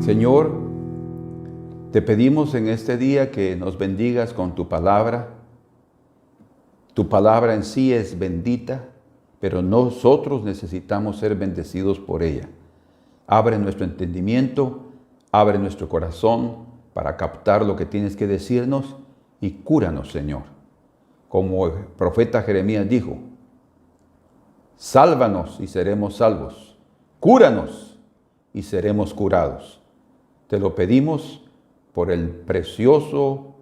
Señor, te pedimos en este día que nos bendigas con tu palabra. Tu palabra en sí es bendita, pero nosotros necesitamos ser bendecidos por ella. Abre nuestro entendimiento, abre nuestro corazón para captar lo que tienes que decirnos y cúranos, Señor. Como el profeta Jeremías dijo, sálvanos y seremos salvos, cúranos y seremos curados. Te lo pedimos por el precioso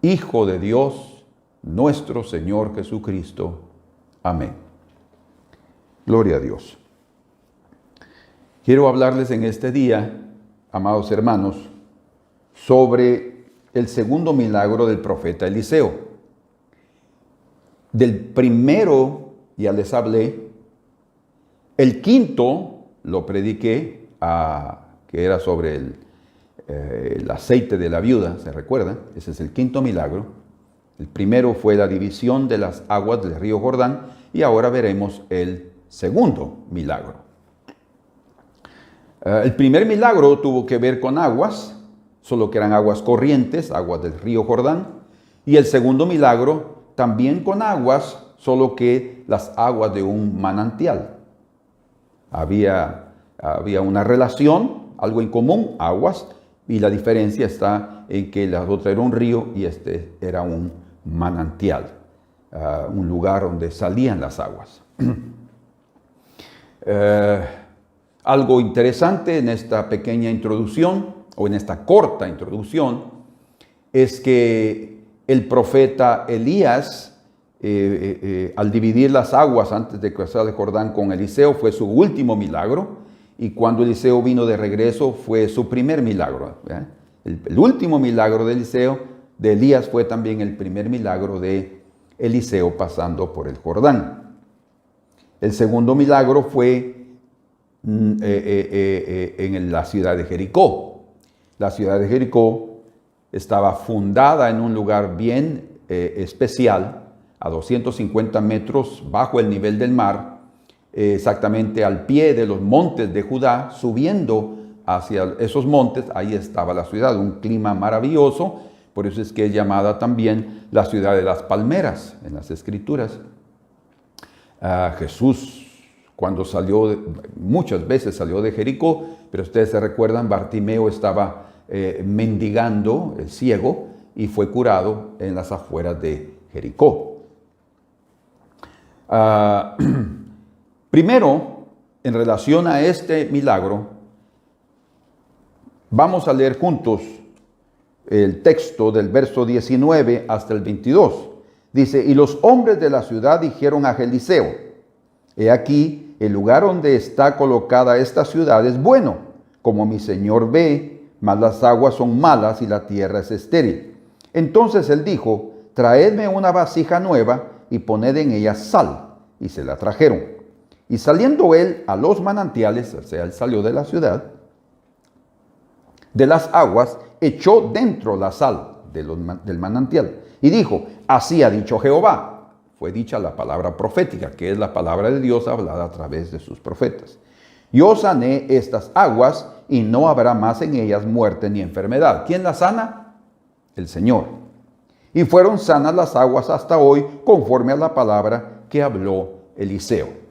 Hijo de Dios, nuestro Señor Jesucristo. Amén. Gloria a Dios. Quiero hablarles en este día, amados hermanos, sobre el segundo milagro del profeta Eliseo. Del primero ya les hablé, el quinto lo prediqué, que era sobre el aceite de la viuda, ¿se recuerdan? Ese es el quinto milagro. El primero fue la división de las aguas del río Jordán y ahora veremos el segundo milagro. El primer milagro tuvo que ver con aguas, solo que eran aguas corrientes, aguas del río Jordán. Y el segundo milagro también con aguas, solo que las aguas de un manantial. Había una relación, algo en común, aguas, y la diferencia está en que la otra era un río y este era un manantial, un lugar donde salían las aguas. Algo interesante en esta pequeña introducción, o en esta corta introducción, es que el profeta Elías, al dividir las aguas antes de cruzar el Jordán con Eliseo, fue su último milagro. Y cuando Eliseo vino de regreso fue su primer milagro. El último milagro de Elías fue también el primer milagro de Eliseo pasando por el Jordán. El segundo milagro fue en la ciudad de Jericó. La ciudad de Jericó estaba fundada en un lugar bien especial, a 250 metros bajo el nivel del mar, exactamente al pie de los montes de Judá, subiendo hacia esos montes. Ahí estaba la ciudad, un clima maravilloso, por eso es que es llamada también la ciudad de las palmeras en las escrituras. Jesús, cuando salió, muchas veces salió de Jericó, pero ustedes se recuerdan, Bartimeo estaba mendigando, el ciego, y fue curado en las afueras de Jericó. Primero, en relación a este milagro, vamos a leer juntos el texto del verso 19 hasta el 22. Dice, y los hombres de la ciudad dijeron a Eliseo, he aquí, el lugar donde está colocada esta ciudad es bueno, como mi señor ve, mas las aguas son malas y la tierra es estéril. Entonces él dijo, traedme una vasija nueva y poned en ella sal. Y se la trajeron. Y saliendo él a los manantiales, o sea, él salió de la ciudad, de las aguas, echó dentro la sal del manantial. Y dijo, así ha dicho Jehová. Fue dicha la palabra profética, que es la palabra de Dios hablada a través de sus profetas. Yo sané estas aguas y no habrá más en ellas muerte ni enfermedad. ¿Quién las sana? El Señor. Y fueron sanas las aguas hasta hoy, conforme a la palabra que habló Eliseo.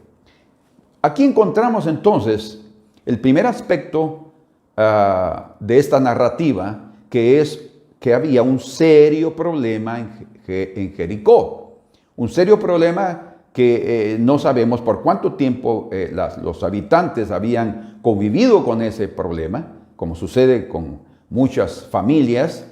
Aquí encontramos entonces el primer aspecto de esta narrativa, que es que había un serio problema en Jericó. Un serio problema que no sabemos por cuánto tiempo los habitantes habían convivido con ese problema, como sucede con muchas familias,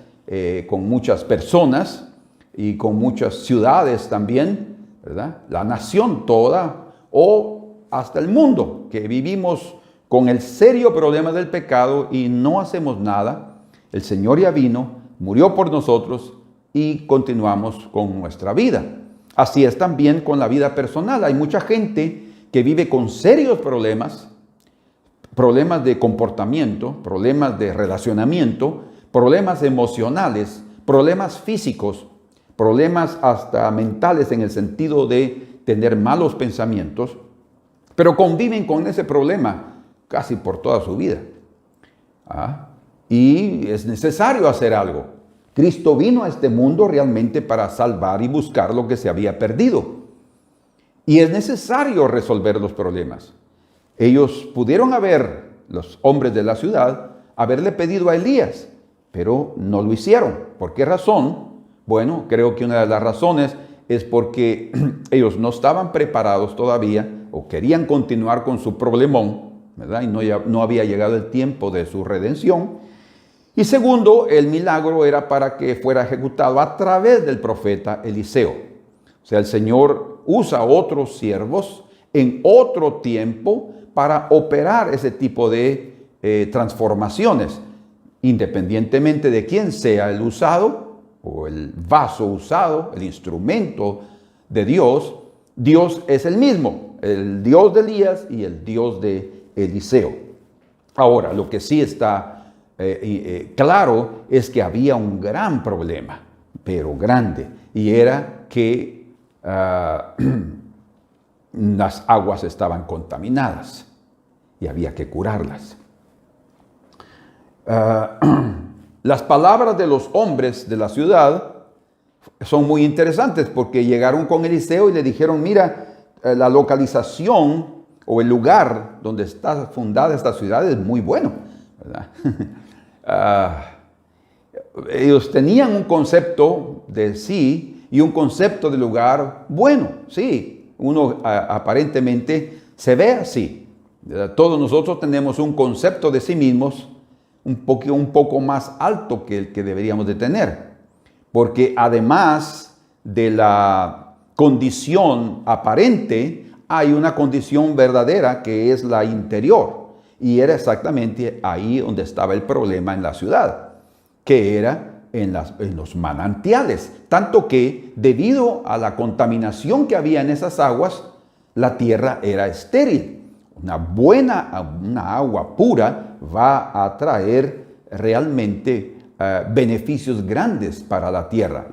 con muchas personas y con muchas ciudades también, ¿verdad? La nación toda o hasta el mundo, que vivimos con el serio problema del pecado y no hacemos nada. El Señor ya vino, murió por nosotros y continuamos con nuestra vida. Así es también con la vida personal. Hay mucha gente que vive con serios problemas, problemas de comportamiento, problemas de relacionamiento, problemas emocionales, problemas físicos, problemas hasta mentales en el sentido de tener malos pensamientos, pero conviven con ese problema casi por toda su vida. Y es necesario hacer algo. Cristo vino a este mundo realmente para salvar y buscar lo que se había perdido. Y es necesario resolver los problemas. Ellos pudieron los hombres de la ciudad, haberle pedido a Elías, pero no lo hicieron. ¿Por qué razón? Bueno, creo que una de las razones es porque ellos no estaban preparados todavía o querían continuar con su problemón, ¿verdad? Y no había llegado el tiempo de su redención. Y segundo, el milagro era para que fuera ejecutado a través del profeta Eliseo. O sea, el Señor usa a otros siervos en otro tiempo para operar ese tipo de transformaciones, independientemente de quién sea el usado o el vaso usado, el instrumento de Dios. Dios es el mismo, el Dios de Elías y el Dios de Eliseo. Ahora, lo que sí está claro es que había un gran problema, pero grande, y era que las aguas estaban contaminadas y había que curarlas. Las palabras de los hombres de la ciudad son muy interesantes porque llegaron con Eliseo y le dijeron, mira, la localización o el lugar donde está fundada esta ciudad es muy bueno, ¿verdad? Ellos tenían un concepto de sí y un concepto de lugar bueno, sí, uno aparentemente se ve así. Todos nosotros tenemos un concepto de sí mismos un poco más alto que el que deberíamos de tener, porque además de la condición aparente, hay una condición verdadera que es la interior, y era exactamente ahí donde estaba el problema en la ciudad, que era en los manantiales, tanto que debido a la contaminación que había en esas aguas, la tierra era estéril. Una agua pura va a traer realmente beneficios grandes para la tierra.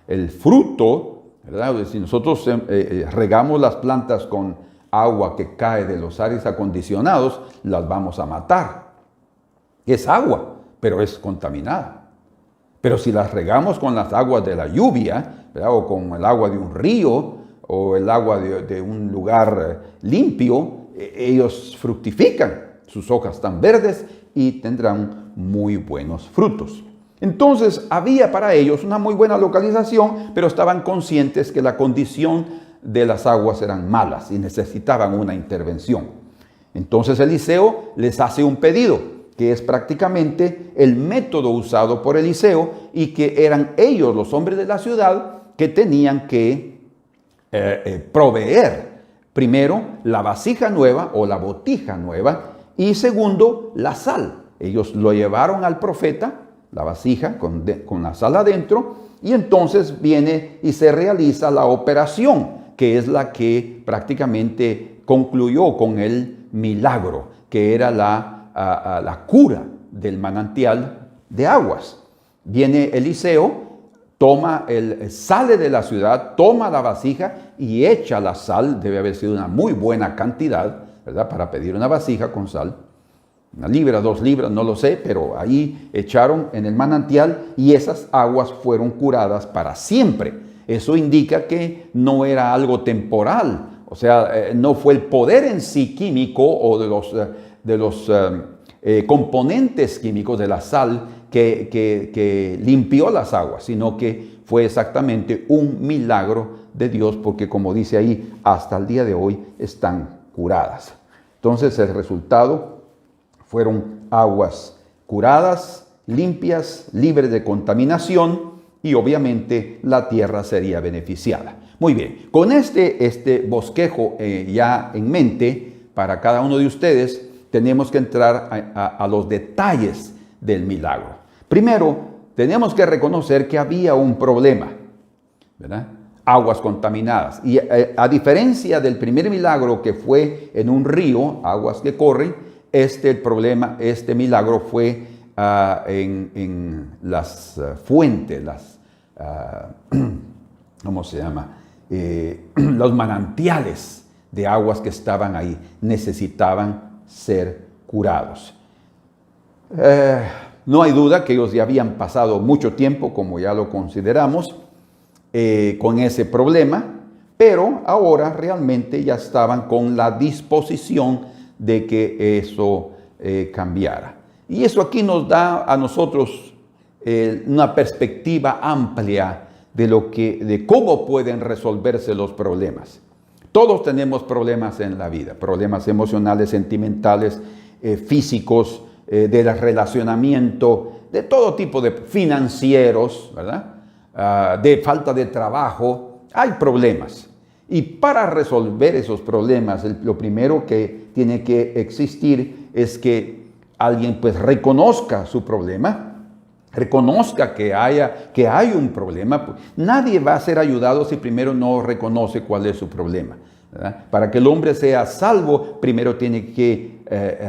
El fruto, ¿verdad? Si nosotros regamos las plantas con agua que cae de los aires acondicionados, las vamos a matar. Es agua, pero es contaminada. Pero si las regamos con las aguas de la lluvia, ¿verdad? O con el agua de un río o el agua de un lugar limpio, ellos fructifican, sus hojas están verdes y tendrán muy buenos frutos. Entonces había para ellos una muy buena localización, pero estaban conscientes que la condición de las aguas eran malas y necesitaban una intervención. Entonces Eliseo les hace un pedido, que es prácticamente el método usado por Eliseo y que eran ellos, los hombres de la ciudad, que tenían que proveer. Primero, la vasija nueva o la botija nueva, y segundo, la sal. Ellos lo llevaron al profeta, la vasija con la sal adentro, y entonces viene y se realiza la operación, que es la que prácticamente concluyó con el milagro, que era la cura del manantial de aguas. Viene Eliseo, sale de la ciudad, toma la vasija y echa la sal. Debe haber sido una muy buena cantidad, ¿verdad? Para pedir una vasija con sal. 1 libra, 2 libras, no lo sé, pero ahí echaron en el manantial y esas aguas fueron curadas para siempre. Eso indica que no era algo temporal. O sea, no fue el poder en sí químico o de los componentes químicos de la sal que limpió las aguas, sino que fue exactamente un milagro de Dios, porque como dice ahí, hasta el día de hoy están curadas. Entonces el resultado fueron aguas curadas, limpias, libres de contaminación, y obviamente la tierra sería beneficiada. Muy bien, con este bosquejo ya en mente para cada uno de ustedes, tenemos que entrar a los detalles del milagro. Primero, tenemos que reconocer que había un problema, ¿verdad? Aguas contaminadas. Y a diferencia del primer milagro que fue en un río, aguas que corren, este milagro fue en las fuentes, ¿cómo se llama? Los manantiales de aguas que estaban ahí necesitaban ser curados. No hay duda que ellos ya habían pasado mucho tiempo, como ya lo consideramos, con ese problema, pero ahora realmente ya estaban con la disposición de que eso cambiara. Y eso aquí nos da a nosotros una perspectiva amplia de cómo pueden resolverse los problemas. Todos tenemos problemas en la vida, problemas emocionales, sentimentales, físicos, de relacionamiento, de todo tipo de financieros, ¿verdad? De falta de trabajo, hay problemas. Y para resolver esos problemas, lo primero que tiene que existir es que alguien pues reconozca su problema, reconozca que hay un problema. Nadie va a ser ayudado si primero no reconoce cuál es su problema, ¿verdad? Para que el hombre sea salvo, primero tiene que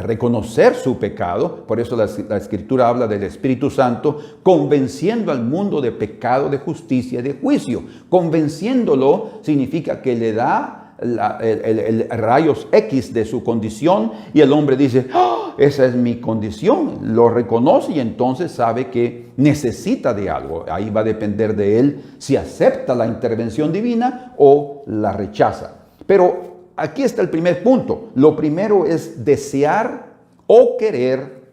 reconocer su pecado. Por eso la Escritura habla del Espíritu Santo convenciendo al mundo de pecado, de justicia y de juicio. Convenciéndolo significa que le da el rayos X de su condición y el hombre dice, ¡oh, esa es mi condición! Lo reconoce y entonces sabe que necesita de algo. Ahí va a depender de él si acepta la intervención divina o la rechaza. Pero aquí está el primer punto. Lo primero es desear o querer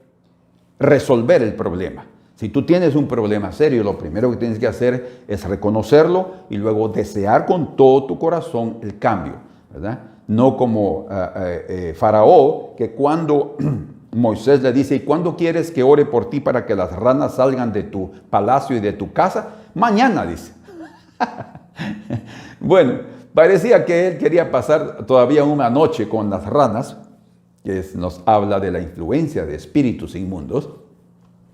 resolver el problema. Si tú tienes un problema serio, lo primero que tienes que hacer es reconocerlo y luego desear con todo tu corazón el cambio, ¿verdad? No como Faraón, que cuando Moisés le dice, ¿y cuándo quieres que ore por ti para que las ranas salgan de tu palacio y de tu casa? Mañana, dice. Bueno, parecía que él quería pasar todavía una noche con las ranas, que nos habla de la influencia de espíritus inmundos.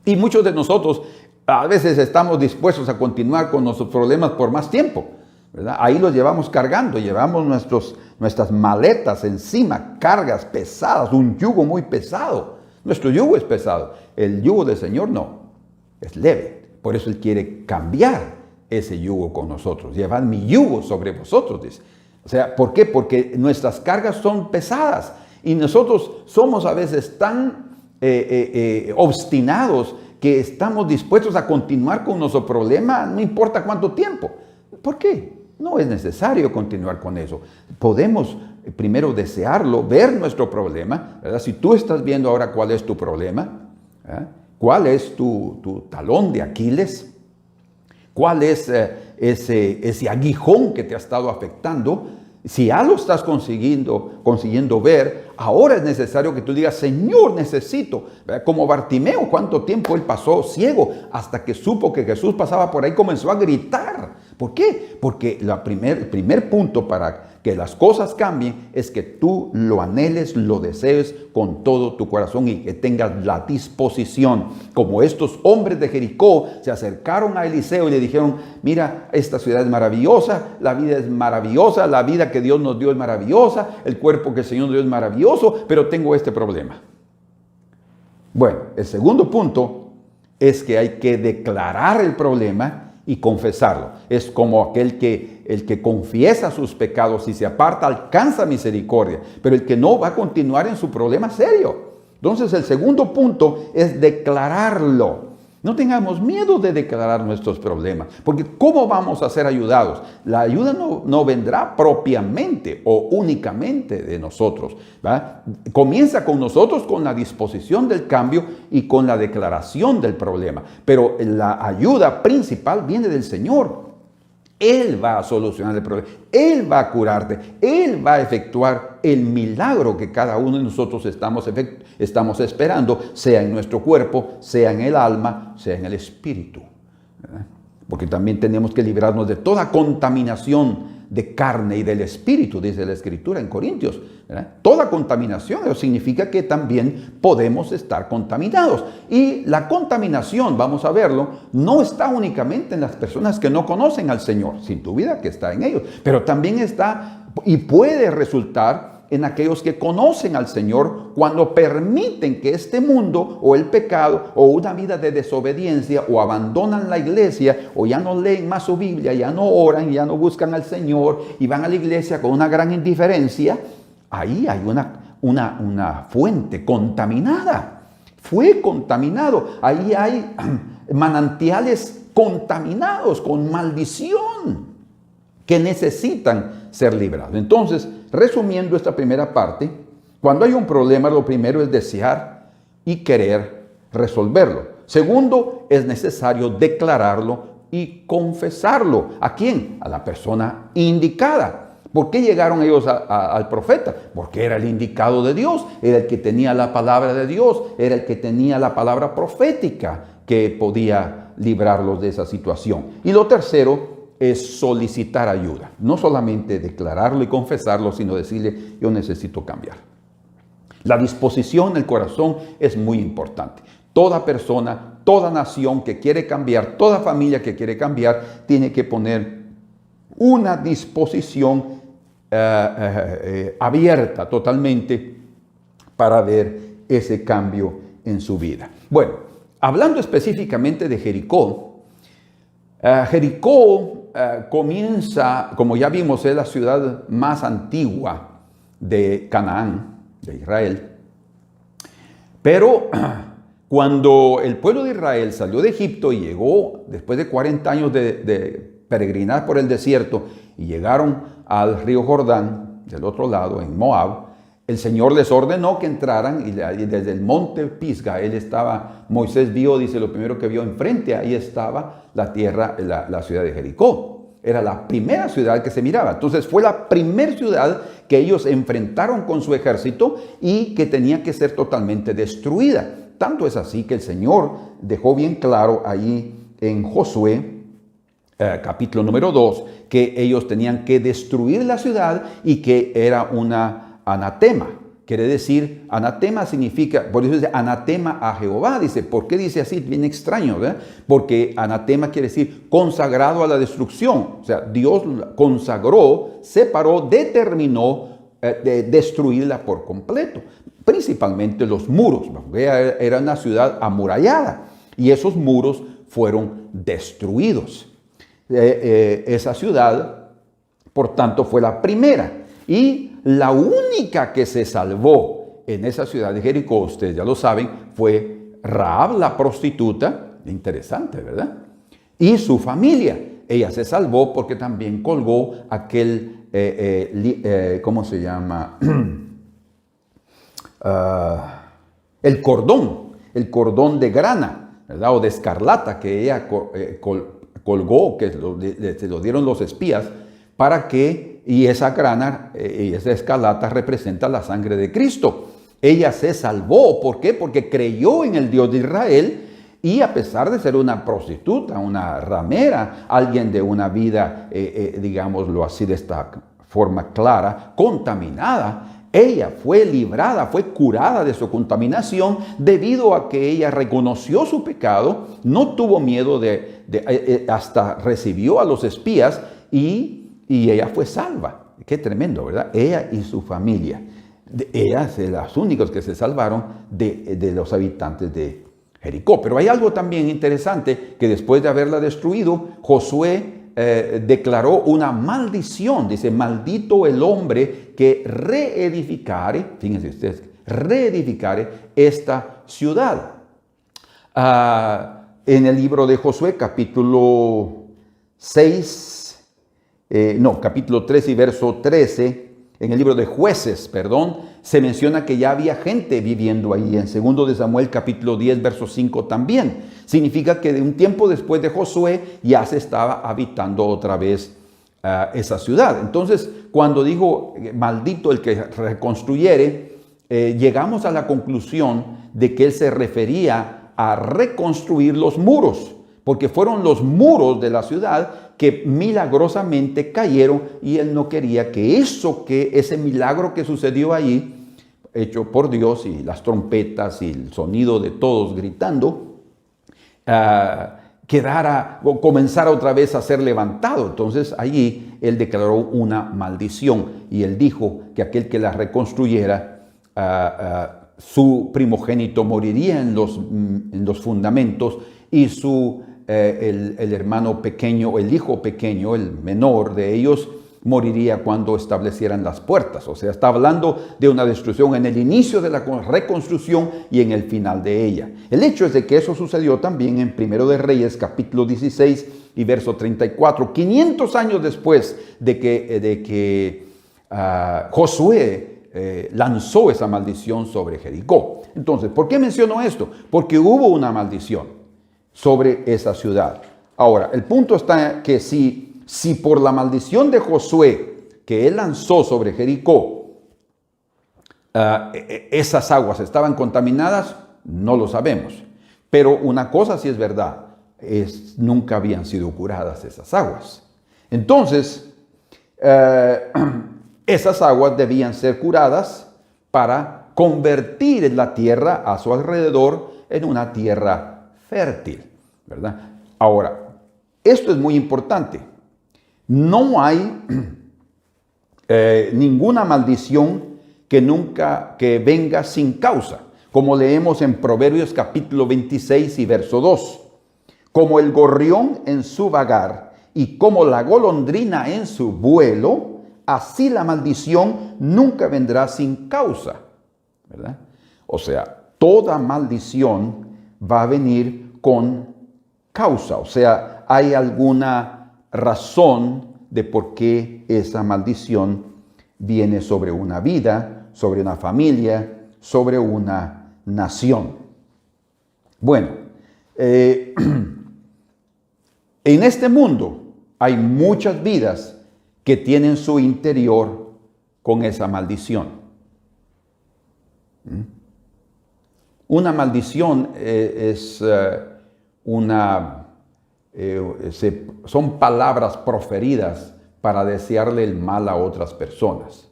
Y muchos de nosotros a veces estamos dispuestos a continuar con nuestros problemas por más tiempo, ¿verdad? Ahí los llevamos cargando, llevamos nuestras maletas encima, cargas pesadas, un yugo muy pesado. Nuestro yugo es pesado, el yugo del Señor no, es leve. Por eso Él quiere cambiar ese yugo con nosotros. Llevad mi yugo sobre vosotros, dice. O sea, ¿por qué? Porque nuestras cargas son pesadas y nosotros somos a veces tan obstinados que estamos dispuestos a continuar con nuestro problema, no importa cuánto tiempo. ¿Por qué? No es necesario continuar con eso. Podemos primero desearlo, ver nuestro problema, ¿verdad? Si tú estás viendo ahora cuál es tu problema, ¿verdad? ¿Cuál es tu talón de Aquiles? ¿Cuál es ese aguijón que te ha estado afectando? Si ya lo estás consiguiendo ver, ahora es necesario que tú digas, Señor, necesito. Como Bartimeo, ¿cuánto tiempo él pasó ciego? Hasta que supo que Jesús pasaba por ahí, comenzó a gritar. ¿Por qué? Porque el primer punto para que las cosas cambien es que tú lo anheles, lo desees con todo tu corazón y que tengas la disposición. Como estos hombres de Jericó se acercaron a Eliseo y le dijeron, mira, esta ciudad es maravillosa, la vida es maravillosa, la vida que Dios nos dio es maravillosa, el cuerpo que el Señor nos dio es maravilloso, pero tengo este problema. Bueno, el segundo punto es que hay que declarar el problema y confesarlo. Es como el que confiesa sus pecados y se aparta alcanza misericordia, pero el que no va a continuar en su problema serio. Entonces el segundo punto es declararlo. No tengamos miedo de declarar nuestros problemas, porque ¿cómo vamos a ser ayudados? La ayuda no vendrá propiamente o únicamente de nosotros, ¿verdad? Comienza con nosotros, con la disposición del cambio y con la declaración del problema. Pero la ayuda principal viene del Señor. Él va a solucionar el problema, Él va a curarte, Él va a efectuar el milagro que cada uno de nosotros estamos esperando, sea en nuestro cuerpo, sea en el alma, sea en el espíritu, ¿verdad? Porque también tenemos que librarnos de toda contaminación de carne y del espíritu, dice la Escritura en Corintios, ¿verdad? Toda contaminación, eso significa que también podemos estar contaminados. Y la contaminación, vamos a verlo, no está únicamente en las personas que no conocen al Señor, sin duda que está en ellos, pero también está y puede resultar en aquellos que conocen al Señor cuando permiten que este mundo o el pecado o una vida de desobediencia o abandonan la iglesia o ya no leen más su Biblia, ya no oran, ya no buscan al Señor y van a la iglesia con una gran indiferencia. Ahí hay una fuente contaminada. Fue contaminado. Ahí hay manantiales contaminados con maldición que necesitan ser librados. Entonces, resumiendo esta primera parte, cuando hay un problema, lo primero es desear y querer resolverlo. Segundo, es necesario declararlo y confesarlo. ¿A quién? A la persona indicada. ¿Por qué llegaron ellos al profeta? Porque era el indicado de Dios, era el que tenía la palabra de Dios, era el que tenía la palabra profética que podía librarlos de esa situación. Y lo tercero es solicitar ayuda. No solamente declararlo y confesarlo, sino decirle, yo necesito cambiar. La disposición del corazón es muy importante. Toda persona, toda nación que quiere cambiar, toda familia que quiere cambiar, tiene que poner una disposición abierta totalmente para ver ese cambio en su vida. Bueno, hablando específicamente de Jericó, Jericó comienza, como ya vimos, es la ciudad más antigua de Canaán, de Israel. Pero cuando el pueblo de Israel salió de Egipto y llegó, después de 40 años de peregrinar por el desierto, y llegaron al río Jordán, del otro lado, en Moab, el Señor les ordenó que entraran y desde el monte Pisga, Moisés vio, dice, lo primero que vio enfrente, ahí estaba la tierra, la ciudad de Jericó. Era la primera ciudad que se miraba. Entonces fue la primera ciudad que ellos enfrentaron con su ejército y que tenía que ser totalmente destruida. Tanto es así que el Señor dejó bien claro allí en Josué, capítulo número 2, que ellos tenían que destruir la ciudad y que era una anatema. Quiere decir, anatema significa, por eso dice anatema a Jehová. Dice, ¿por qué dice así? Bien extraño, ¿verdad? Porque anatema quiere decir consagrado a la destrucción. O sea, Dios consagró, separó, determinó de destruirla por completo. Principalmente los muros, porque era una ciudad amurallada y esos muros fueron destruidos. Esa ciudad, por tanto, fue la primera y la única que se salvó en esa ciudad de Jericó, ustedes ya lo saben, fue Rahab, la prostituta. Interesante, ¿verdad? Y su familia. Ella se salvó porque también colgó aquel, ¿cómo se llama? El cordón de grana, ¿verdad? O de escarlata que ella colgó, que se lo dieron los espías, para que, y esa grana y esa escarlata representa la sangre de Cristo. Ella se salvó, ¿por qué? Porque creyó en el Dios de Israel y a pesar de ser una prostituta, una ramera, alguien de una vida, digámoslo así de esta forma clara, contaminada, ella fue librada, fue curada de su contaminación debido a que ella reconoció su pecado, no tuvo miedo hasta recibió a los espías y ella fue salva. Qué tremendo, ¿verdad? Ella y su familia. Ellas son las únicas que se salvaron de los habitantes de Jericó. Pero hay algo también interesante, que después de haberla destruido, Josué declaró una maldición. Dice, maldito el hombre que reedificare, fíjense ustedes, reedificare esta ciudad. En el libro de Josué, capítulo 3 y verso 13, en el libro de Jueces, se menciona que ya había gente viviendo ahí. En 2 de Samuel, capítulo 10, verso 5 también. Significa que de un tiempo después de Josué ya se estaba habitando otra vez esa ciudad. Entonces, cuando dijo maldito el que reconstruyere, llegamos a la conclusión de que él se refería a reconstruir los muros, porque fueron los muros de la ciudad que milagrosamente cayeron y él no quería que ese milagro que sucedió allí, hecho por Dios, y las trompetas y el sonido de todos gritando, comenzara otra vez a ser levantado. Entonces allí él declaró una maldición y él dijo que aquel que la reconstruyera, su primogénito moriría en los fundamentos y el hermano pequeño, el hijo pequeño, el menor de ellos, moriría cuando establecieran las puertas. O sea, está hablando de una destrucción en el inicio de la reconstrucción y en el final de ella. El hecho es de que eso sucedió también en 1 de Reyes, capítulo 16 y verso 34, 500 años después de que Josué lanzó esa maldición sobre Jericó. Entonces, ¿por qué menciono esto? Porque hubo una maldición sobre esa ciudad. Ahora, el punto está que si por la maldición de Josué que él lanzó sobre Jericó, esas aguas estaban contaminadas, no lo sabemos. Pero una cosa sí es verdad, nunca habían sido curadas esas aguas. Entonces, esas aguas debían ser curadas para convertir la tierra a su alrededor en una tierra fértil, ¿verdad? Ahora, esto es muy importante. No hay ninguna maldición que venga sin causa, como leemos en Proverbios capítulo 26 y verso 2. Como el gorrión en su vagar y como la golondrina en su vuelo, así la maldición nunca vendrá sin causa, ¿verdad? O sea, toda maldición va a venir con causa, o sea, hay alguna razón de por qué esa maldición viene sobre una vida, sobre una familia, sobre una nación. Bueno, en este mundo hay muchas vidas que tienen su interior con esa maldición. Una maldición son palabras proferidas para desearle el mal a otras personas.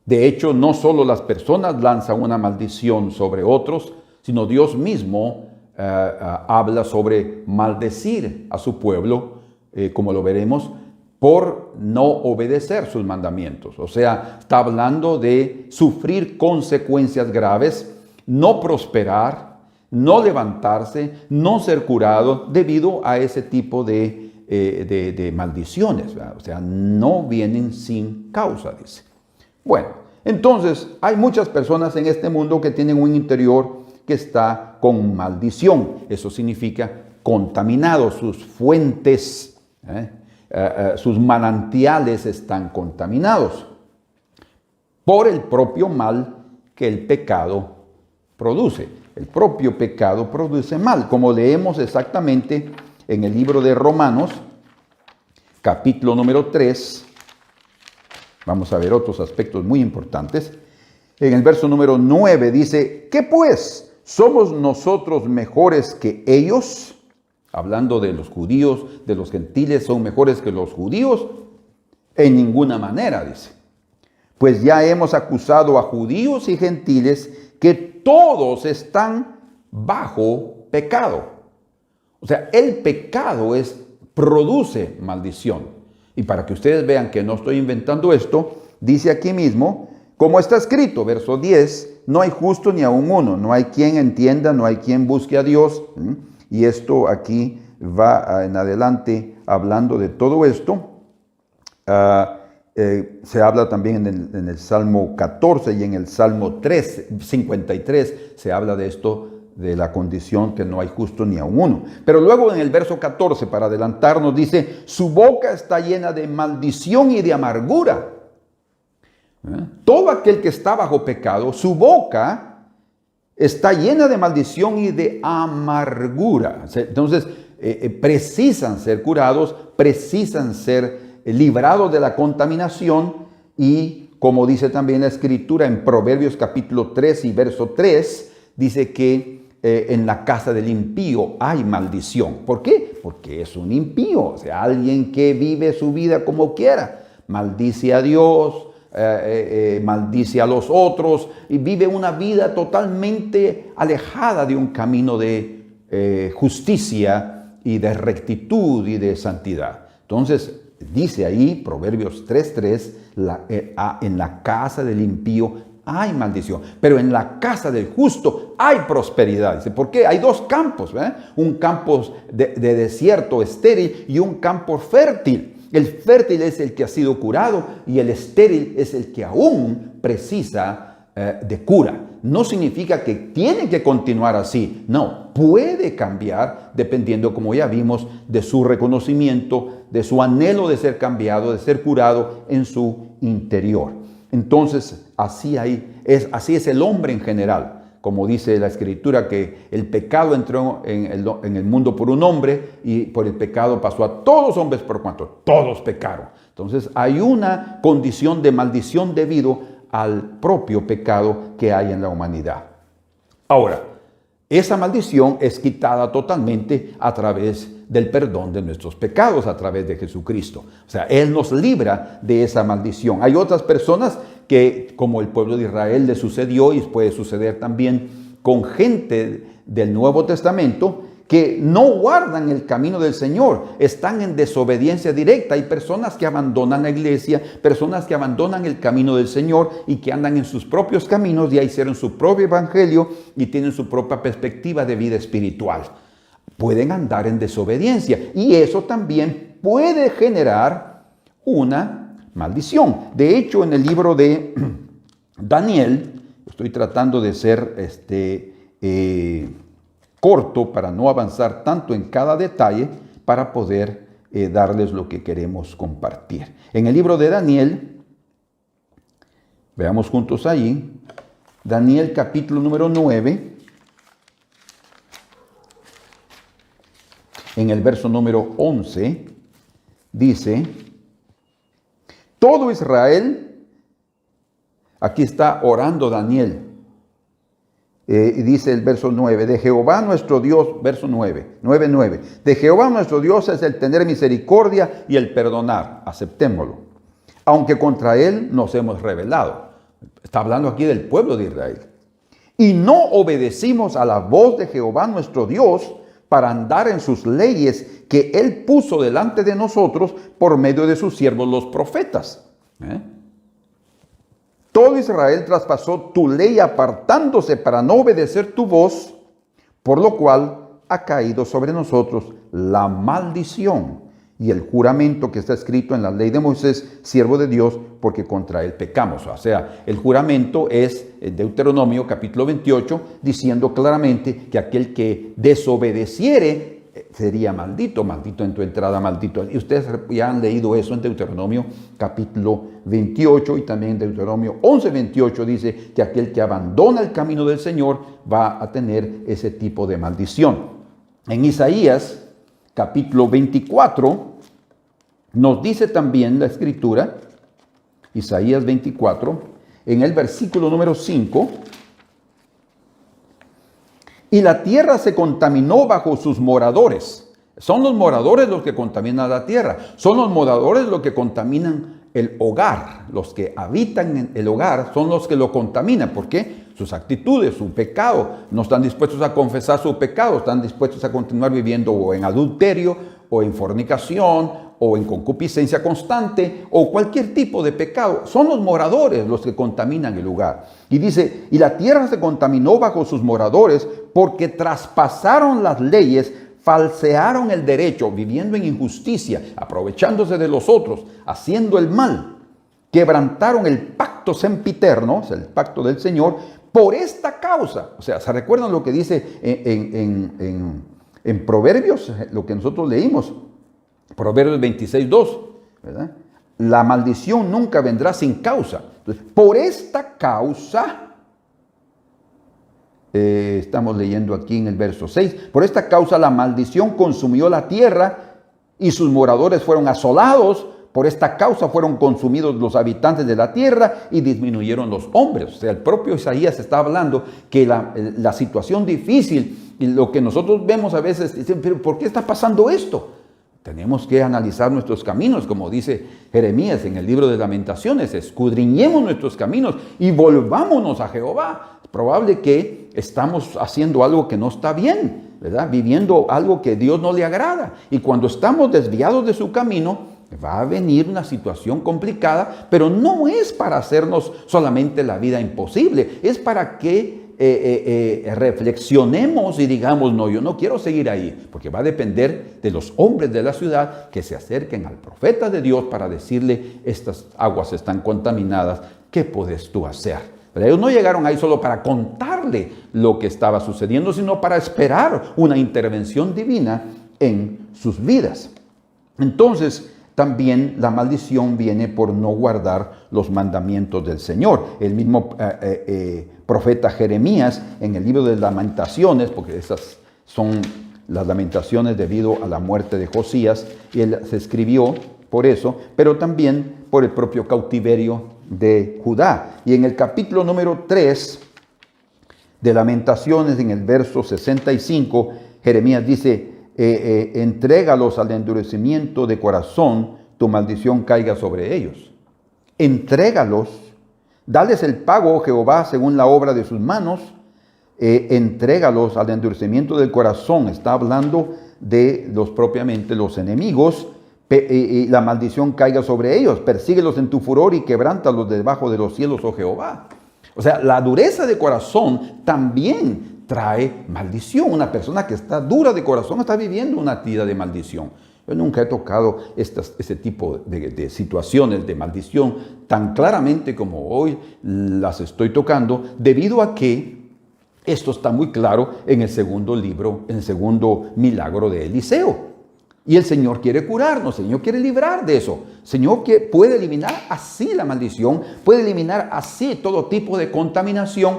De hecho, no solo las personas lanzan una maldición sobre otros, sino Dios mismo habla sobre maldecir a su pueblo, como lo veremos, por no obedecer sus mandamientos. O sea, está hablando de sufrir consecuencias graves, no prosperar, no levantarse, no ser curado debido a ese tipo de maldiciones, ¿verdad? O sea, no vienen sin causa, dice. Bueno, entonces hay muchas personas en este mundo que tienen un interior que está con maldición. Eso significa contaminado, sus fuentes, sus manantiales están contaminados por el propio mal que el pecado produce. El propio pecado produce mal, como leemos exactamente en el libro de Romanos, capítulo número 3. Vamos a ver otros aspectos muy importantes. En el verso número 9 dice, ¿qué pues? ¿Somos nosotros mejores que ellos? Hablando de los judíos, de los gentiles, ¿son mejores que los judíos? En ninguna manera, dice. Pues ya hemos acusado a judíos y gentiles que todos están bajo pecado. O sea, el pecado produce maldición. Y para que ustedes vean que no estoy inventando esto, dice aquí mismo, como está escrito, verso 10, no hay justo ni aun uno, no hay quien entienda, no hay quien busque a Dios. Y esto aquí va en adelante hablando de todo esto. Se habla también en el Salmo 14 y en el Salmo 53 se habla de esto, de la condición que no hay justo ni aun uno. Pero luego en el verso 14, para adelantarnos, dice, su boca está llena de maldición y de amargura. Todo aquel que está bajo pecado, su boca está llena de maldición y de amargura. Entonces, precisan ser curados, precisan ser librados de la contaminación y, como dice también la Escritura en Proverbios capítulo 3 y verso 3, dice que en la casa del impío hay maldición. ¿Por qué? Porque es un impío, o sea, alguien que vive su vida como quiera. Maldice a Dios, maldice a los otros y vive una vida totalmente alejada de un camino de justicia y de rectitud y de santidad. Entonces, dice ahí, Proverbios 3:3, en la casa del impío hay maldición, pero en la casa del justo hay prosperidad. Dice, ¿por qué? Hay dos campos, un campo de desierto estéril y un campo fértil. El fértil es el que ha sido curado y el estéril es el que aún precisa de cura. No significa que tiene que continuar así. No, puede cambiar dependiendo, como ya vimos, de su reconocimiento, de su anhelo de ser cambiado, de ser curado en su interior. Entonces, así es el hombre en general. Como dice la Escritura, que el pecado entró en el mundo por un hombre y por el pecado pasó a todos los hombres por cuanto todos pecaron. Entonces hay una condición de maldición debido al propio pecado que hay en la humanidad. Ahora, esa maldición es quitada totalmente a través del perdón de nuestros pecados, a través de Jesucristo. O sea, Él nos libra de esa maldición. Hay otras personas que, como el pueblo de Israel le sucedió y puede suceder también con gente del Nuevo Testamento, que no guardan el camino del Señor, están en desobediencia directa. Hay personas que abandonan la iglesia, personas que abandonan el camino del Señor y que andan en sus propios caminos, ya hicieron su propio evangelio y tienen su propia perspectiva de vida espiritual. Pueden andar en desobediencia y eso también puede generar una maldición. De hecho, en el libro de Daniel, estoy tratando de ser corto para no avanzar tanto en cada detalle para poder darles lo que queremos compartir. En el libro de Daniel, veamos juntos allí, Daniel capítulo número 9, en el verso número 11, dice, todo Israel, aquí está orando Daniel, y dice el verso 9, de Jehová nuestro Dios, verso 9, de Jehová nuestro Dios es el tener misericordia y el perdonar, aceptémoslo, aunque contra él nos hemos rebelado. Está hablando aquí del pueblo de Israel. Y no obedecimos a la voz de Jehová nuestro Dios para andar en sus leyes que él puso delante de nosotros por medio de sus siervos los profetas. Todo Israel traspasó tu ley apartándose para no obedecer tu voz, por lo cual ha caído sobre nosotros la maldición y el juramento que está escrito en la ley de Moisés, siervo de Dios, porque contra él pecamos. O sea, el juramento es el Deuteronomio capítulo 28, diciendo claramente que aquel que desobedeciere sería maldito, maldito en tu entrada, maldito. Y ustedes ya han leído eso en Deuteronomio capítulo 28 y también en Deuteronomio 11:28 dice que aquel que abandona el camino del Señor va a tener ese tipo de maldición. En Isaías capítulo 24 nos dice también la Escritura, Isaías 24, en el versículo número 5, y la tierra se contaminó bajo sus moradores. Son los moradores los que contaminan la tierra. Son los moradores los que contaminan el hogar. Los que habitan en el hogar son los que lo contaminan. ¿Por qué? Sus actitudes, su pecado. No están dispuestos a confesar su pecado. Están dispuestos a continuar viviendo o en adulterio, o en fornicación, o en concupiscencia constante, o cualquier tipo de pecado. Son los moradores los que contaminan el lugar. Y dice, y la tierra se contaminó bajo sus moradores porque traspasaron las leyes, falsearon el derecho, viviendo en injusticia, aprovechándose de los otros, haciendo el mal. Quebrantaron el pacto sempiterno, o sea, el pacto del Señor, por esta causa. O sea, ¿se recuerdan lo que dice en Proverbios? Lo que nosotros leímos. Proverbios 26:2, ¿verdad? La maldición nunca vendrá sin causa. Entonces, por esta causa, estamos leyendo aquí en el verso 6, por esta causa la maldición consumió la tierra y sus moradores fueron asolados. Por esta causa fueron consumidos los habitantes de la tierra y disminuyeron los hombres. O sea, el propio Isaías está hablando que la situación difícil y lo que nosotros vemos a veces, dicen, pero ¿por qué está pasando esto? Tenemos que analizar nuestros caminos, como dice Jeremías en el libro de Lamentaciones. Escudriñemos nuestros caminos y volvámonos a Jehová. Es probable que estamos haciendo algo que no está bien, ¿verdad? Viviendo algo que a Dios no le agrada. Y cuando estamos desviados de su camino, va a venir una situación complicada, pero no es para hacernos solamente la vida imposible. Es para que reflexionemos y digamos, no, yo no quiero seguir ahí, porque va a depender de los hombres de la ciudad que se acerquen al profeta de Dios para decirle, estas aguas están contaminadas, ¿qué puedes tú hacer? Pero ellos no llegaron ahí solo para contarle lo que estaba sucediendo, sino para esperar una intervención divina en sus vidas. Entonces, también la maldición viene por no guardar los mandamientos del Señor. El mismo profeta Jeremías, en el libro de Lamentaciones, porque esas son las lamentaciones debido a la muerte de Josías, y él se escribió por eso, pero también por el propio cautiverio de Judá. Y en el capítulo número 3 de Lamentaciones, en el verso 65, Jeremías dice, entrégalos al endurecimiento de corazón, tu maldición caiga sobre ellos. Entrégalos, dales el pago, Jehová, según la obra de sus manos, entrégalos al endurecimiento del corazón. Está hablando de propiamente los enemigos, y la maldición caiga sobre ellos. Persíguelos en tu furor y quebrántalos debajo de los cielos, oh Jehová. O sea, la dureza de corazón también trae maldición. Una persona que está dura de corazón está viviendo una vida de maldición. Yo nunca he tocado ese tipo de situaciones de maldición tan claramente como hoy las estoy tocando, debido a que esto está muy claro en el segundo libro, en el segundo milagro de Eliseo. Y el Señor quiere curarnos, el Señor quiere librar de eso. El Señor puede eliminar así la maldición, puede eliminar así todo tipo de contaminación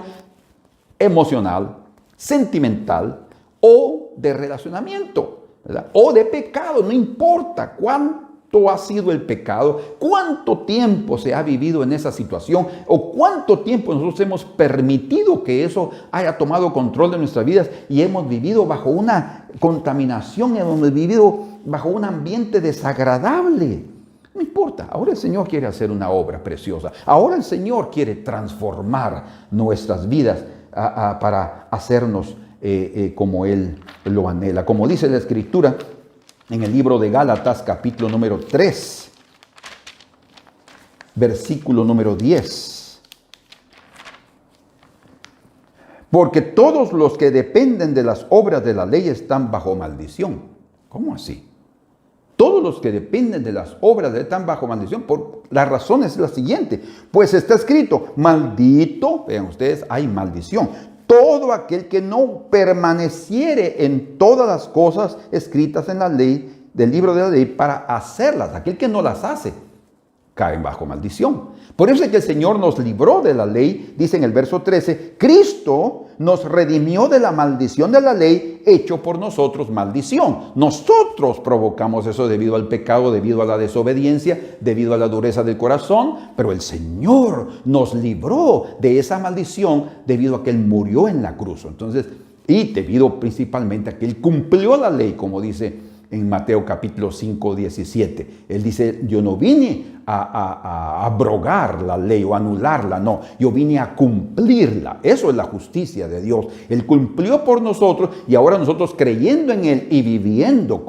emocional, sentimental o de relacionamiento, ¿verdad? O de pecado. No importa cuánto ha sido el pecado, cuánto tiempo se ha vivido en esa situación o cuánto tiempo nosotros hemos permitido que eso haya tomado control de nuestras vidas y hemos vivido bajo una contaminación, hemos vivido bajo un ambiente desagradable. No importa, ahora el Señor quiere hacer una obra preciosa. Ahora el Señor quiere transformar nuestras vidas para hacernos como Él lo anhela. Como dice la Escritura en el libro de Gálatas, capítulo número 3, versículo número 10. Porque todos los que dependen de las obras de la ley están bajo maldición. ¿Cómo así? Todos los que dependen de las obras de están bajo maldición. La razón es la siguiente. Pues está escrito, maldito, vean ustedes, hay maldición. Todo aquel que no permaneciere en todas las cosas escritas en la ley, del libro de la ley, para hacerlas. Aquel que no las hace, cae bajo maldición. Por eso es que el Señor nos libró de la ley, dice en el verso 13, Cristo nos redimió de la maldición de la ley, hecho por nosotros maldición. Nosotros provocamos eso debido al pecado, debido a la desobediencia, debido a la dureza del corazón, pero el Señor nos libró de esa maldición debido a que Él murió en la cruz. Entonces, y debido principalmente a que Él cumplió la ley, como dice en Mateo capítulo 5, 17. Él dice, yo no vine a abrogar la ley o anularla, no, yo vine a cumplirla. Eso es la justicia de Dios. Él cumplió por nosotros y ahora nosotros creyendo en Él y viviendo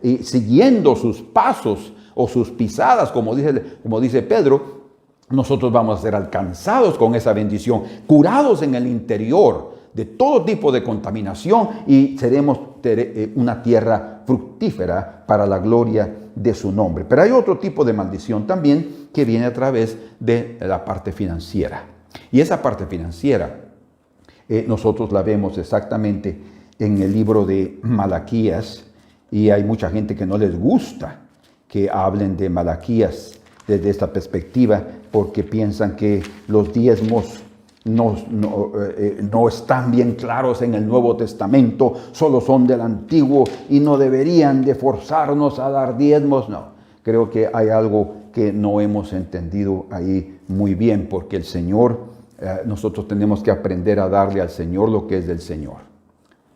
y siguiendo sus pasos o sus pisadas, como dice Pedro, nosotros vamos a ser alcanzados con esa bendición, curados en el interior de todo tipo de contaminación y seremos una tierra fructífera para la gloria de su nombre. Pero hay otro tipo de maldición también que viene a través de la parte financiera. Y esa parte financiera nosotros la vemos exactamente en el libro de Malaquías, y hay mucha gente que no les gusta que hablen de Malaquías desde esta perspectiva porque piensan que los diezmos no están bien claros en el Nuevo Testamento, solo son del Antiguo y no deberían de forzarnos a dar diezmos. No, creo que hay algo que no hemos entendido ahí muy bien, porque el Señor, nosotros tenemos que aprender a darle al Señor lo que es del Señor.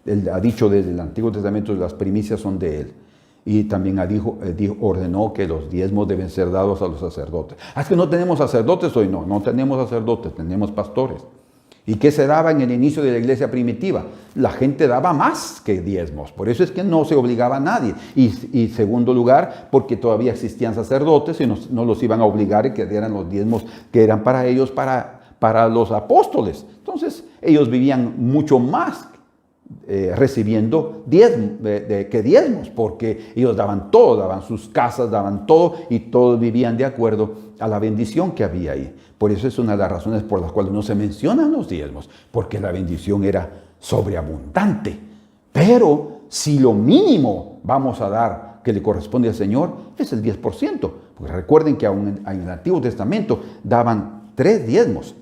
Él ha dicho desde el Antiguo Testamento que las primicias son de Él. Y también ordenó que los diezmos deben ser dados a los sacerdotes. Es que no tenemos sacerdotes hoy. No tenemos sacerdotes, tenemos pastores. ¿Y qué se daba en el inicio de la iglesia primitiva? La gente daba más que diezmos. Por eso es que no se obligaba a nadie. Y segundo lugar, porque todavía existían sacerdotes y no los iban a obligar y que dieran los diezmos que eran para ellos, para los apóstoles. Entonces, ellos vivían mucho más recibiendo que diezmos, porque ellos daban todo, daban sus casas, daban todo, y todos vivían de acuerdo a la bendición que había ahí. Por eso es una de las razones por las cuales no se mencionan los diezmos, porque la bendición era sobreabundante. Pero si lo mínimo vamos a dar que le corresponde al Señor es el 10%, porque recuerden que aún en el Antiguo Testamento daban 3 diezmos,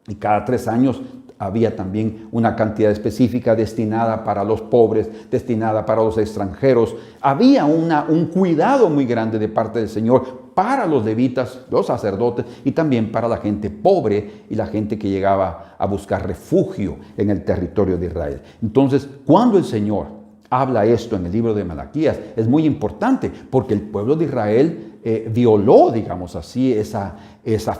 y cada 3 años había también una cantidad específica destinada para los pobres, destinada para los extranjeros. Había un cuidado muy grande de parte del Señor para los levitas, los sacerdotes, y también para la gente pobre y la gente que llegaba a buscar refugio en el territorio de Israel. Entonces, cuando el Señor habla esto en el libro de Malaquías, es muy importante, porque el pueblo de Israel violó, digamos así, esa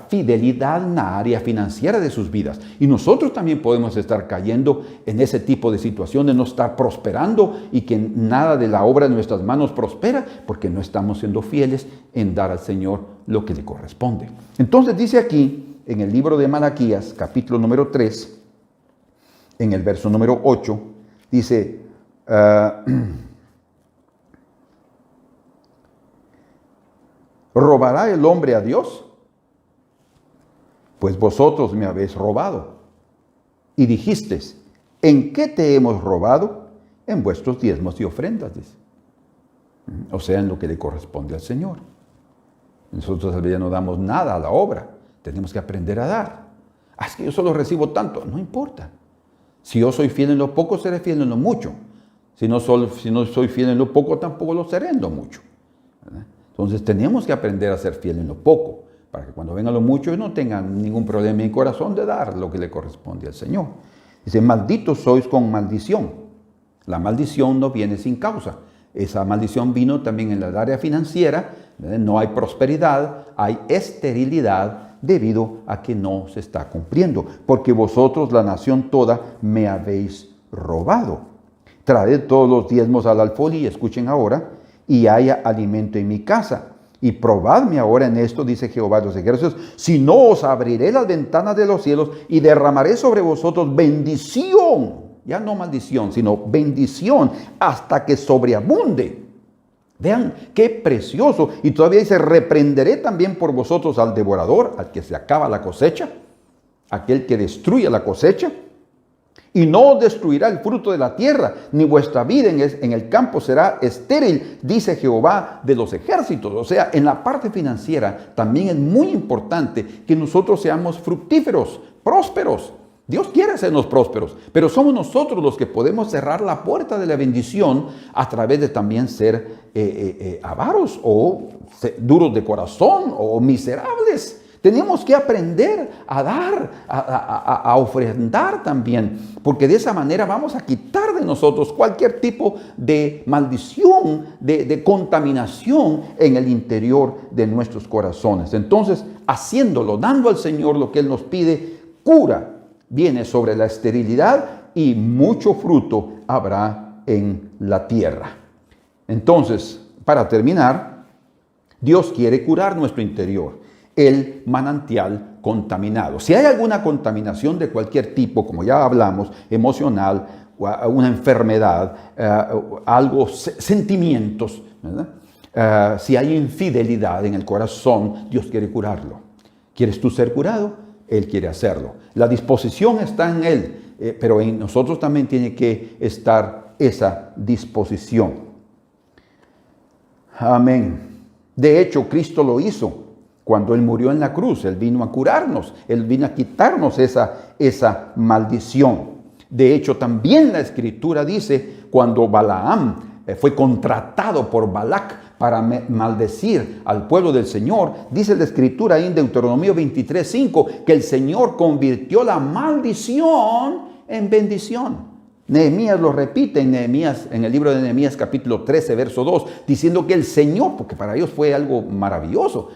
fidelidad en la área financiera de sus vidas. Y nosotros también podemos estar cayendo en ese tipo de situación de no estar prosperando y que nada de la obra de nuestras manos prospera, porque no estamos siendo fieles en dar al Señor lo que le corresponde. Entonces dice aquí, en el libro de Malaquías, capítulo número 3, en el verso número 8, dice... ¿robará el hombre a Dios? Pues vosotros me habéis robado. Y dijisteis, ¿en qué te hemos robado? En vuestros diezmos y ofrendas, dice. O sea, en lo que le corresponde al Señor. Nosotros a veces no damos nada a la obra. Tenemos que aprender a dar. Es que yo solo recibo tanto. No importa. Si yo soy fiel en lo poco, seré fiel en lo mucho. Si no soy fiel en lo poco, tampoco lo seré en lo mucho. ¿Verdad? Entonces tenemos que aprender a ser fiel en lo poco, para que cuando venga lo mucho no tengan ningún problema en el corazón de dar lo que le corresponde al Señor. Dice, malditos sois con maldición. La maldición no viene sin causa. Esa maldición vino también en el área financiera. No hay prosperidad, hay esterilidad debido a que no se está cumpliendo. Porque vosotros, la nación toda, me habéis robado. Traed todos los diezmos al alfolí, y escuchen ahora, y haya alimento en mi casa. Y probadme ahora en esto, dice Jehová de los ejércitos, si no os abriré las ventanas de los cielos y derramaré sobre vosotros bendición, ya no maldición, sino bendición, hasta que sobreabunde. Vean qué precioso. Y todavía dice, reprenderé también por vosotros al devorador, al que se acaba la cosecha, aquel que destruye la cosecha. Y no os destruirá el fruto de la tierra, ni vuestra vida en el campo será estéril, dice Jehová de los ejércitos. O sea, en la parte financiera también es muy importante que nosotros seamos fructíferos, prósperos. Dios quiere hacernos prósperos, pero somos nosotros los que podemos cerrar la puerta de la bendición a través de también ser avaros o duros de corazón o miserables. Tenemos que aprender a dar, a ofrendar también, porque de esa manera vamos a quitar de nosotros cualquier tipo de maldición, de contaminación en el interior de nuestros corazones. Entonces, haciéndolo, dando al Señor lo que Él nos pide, cura viene sobre la esterilidad y mucho fruto habrá en la tierra. Entonces, para terminar, Dios quiere curar nuestro interior. El manantial contaminado. Si hay alguna contaminación de cualquier tipo, como ya hablamos, emocional, una enfermedad, sentimientos, ¿verdad? Si hay infidelidad en el corazón, Dios quiere curarlo. ¿Quieres tú ser curado? Él quiere hacerlo. La disposición está en Él, pero en nosotros también tiene que estar esa disposición. Amén. De hecho, Cristo lo hizo. Cuando Él murió en la cruz, Él vino a curarnos, Él vino a quitarnos esa maldición. De hecho, también la Escritura dice, cuando Balaam fue contratado por Balac para maldecir al pueblo del Señor, dice la Escritura ahí en Deuteronomio 23:5, que el Señor convirtió la maldición en bendición. Nehemías lo repite en el libro de Nehemías capítulo 13, verso 2, diciendo que el Señor, porque para ellos fue algo maravilloso,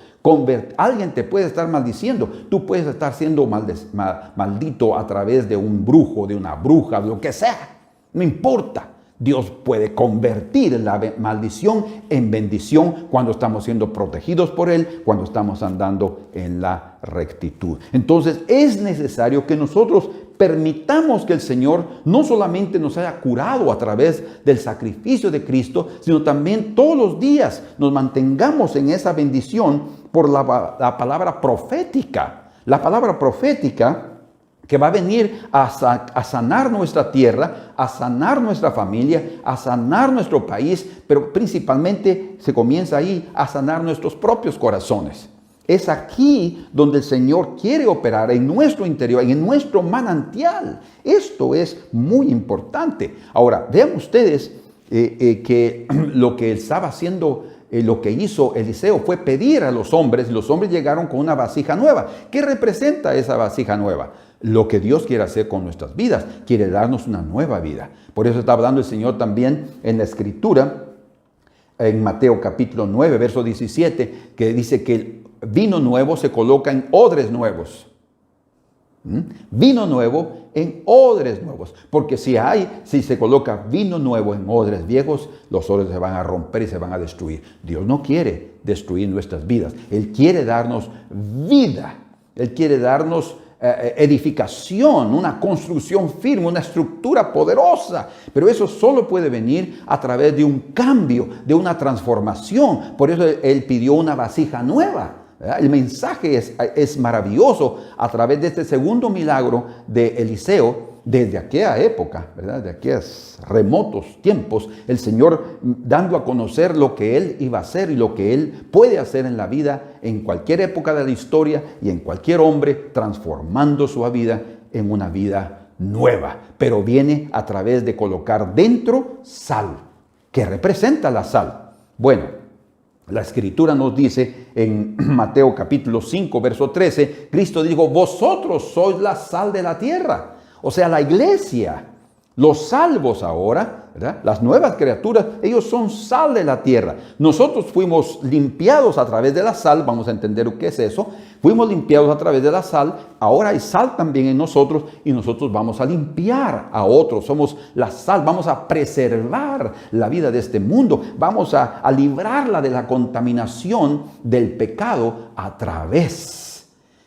alguien te puede estar maldiciendo, tú puedes estar siendo maldito a través de un brujo, de una bruja, de lo que sea, no importa. Dios puede convertir la maldición en bendición cuando estamos siendo protegidos por Él, cuando estamos andando en la rectitud. Entonces es necesario que nosotros permitamos que el Señor no solamente nos haya curado a través del sacrificio de Cristo, sino también todos los días nos mantengamos en esa bendición por la palabra profética. La palabra profética que va a venir a sanar nuestra tierra, a sanar nuestra familia, a sanar nuestro país, pero principalmente se comienza ahí a sanar nuestros propios corazones. Es aquí donde el Señor quiere operar en nuestro interior, en nuestro manantial. Esto es muy importante. Ahora, vean ustedes que lo que él estaba haciendo, lo que hizo Eliseo fue pedir a los hombres, y los hombres llegaron con una vasija nueva. ¿Qué representa esa vasija nueva? Lo que Dios quiere hacer con nuestras vidas, quiere darnos una nueva vida. Por eso está hablando el Señor también en la Escritura, en Mateo capítulo 9, verso 17, que dice que el vino nuevo se coloca en odres nuevos. Vino nuevo en odres nuevos. Porque si se coloca vino nuevo en odres viejos, los odres se van a romper y se van a destruir. Dios no quiere destruir nuestras vidas. Él quiere darnos vida. Él quiere darnos edificación, una construcción firme, una estructura poderosa. Pero eso solo puede venir a través de un cambio, de una transformación. Por eso Él pidió una vasija nueva. El mensaje es maravilloso a través de este segundo milagro de Eliseo. Desde aquella época, ¿verdad? De aquellos remotos tiempos, el Señor dando a conocer lo que Él iba a hacer y lo que Él puede hacer en la vida, en cualquier época de la historia y en cualquier hombre, transformando su vida en una vida nueva. Pero viene a través de colocar dentro sal. ¿Qué representa la sal? Bueno, la Escritura nos dice en Mateo capítulo 5, verso 13, Cristo dijo, vosotros sois la sal de la tierra. O sea, la iglesia, los salvos ahora, ¿verdad? Las nuevas criaturas, ellos son sal de la tierra. Nosotros fuimos limpiados a través de la sal, vamos a entender qué es eso. Fuimos limpiados a través de la sal, ahora hay sal también en nosotros y nosotros vamos a limpiar a otros. Somos la sal, vamos a preservar la vida de este mundo, vamos a librarla de la contaminación del pecado a través